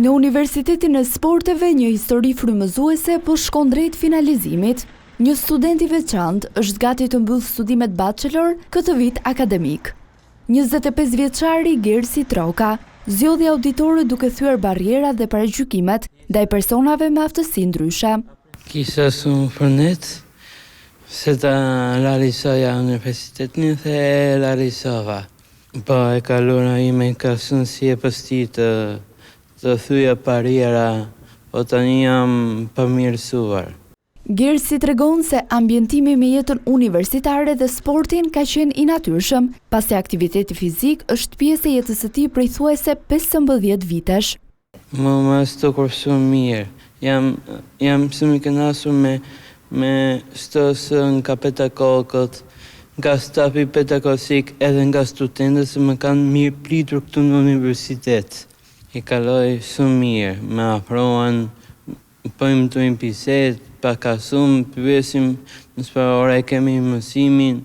Në Universitetin e Sporteve, një histori frymëzuese po shkon drejt finalizimit. Një student i veçantë është gati të mbyllë studimet bachelor këtë vit akademik. 25 vjeçari Gersi Troka zgjodhi auditore duke thyer barrierat dhe paragjykimet ndaj personave me aftësi ndryshe. Kisha shumë përnet se ta realizoja universitetin dhe realizova. Po e kalora ime ka shumë si e pësti të thyja barriera, po tani jam përmirësuar. Gersi tregon se ambientimi me jetën universitare dhe sportin ka qenë i natyrshëm, pasi aktiviteti fizik është pjesë e jetës së tij prej thuajse 15 vitesh. Më stokur shumë mirë. Jam shumë i kënaqur me shtosë nga pedagogët, nga stafi pedagogik edhe nga studentët se më kanë mirë pritur këtu në universitet. I kaloj shumë mirë, me afrohen, bëjmë të një bisedë, paka shumë, pyesim në çfarë ore kemi mësimin.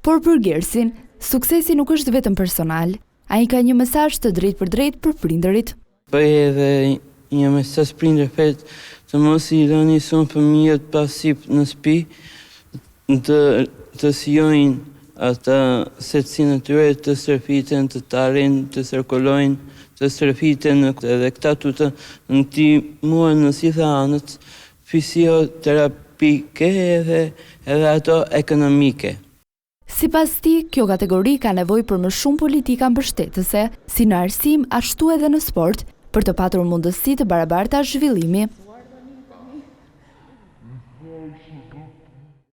Por për Gersin, suksesi nuk është vetëm personal, ai ka një mesazh të drejtë për prindërit. Bëj edhe një mesazh prindërve të mos i lëni shumë fëmijët pasip në shtëpi, të sillojnë ata secilin e tyre të stërfiten, të talin, të cirkulojnë, të stërfiten edhe këta të ndihmojnë në gjitha anët fizioterapike edhe ato ekonomike. Sipas tij, kjo kategori ka nevojë për më shumë politika mbështetëse, si në arsim ashtu edhe në sport, për të patur mundësi të barabarta zhvillimi.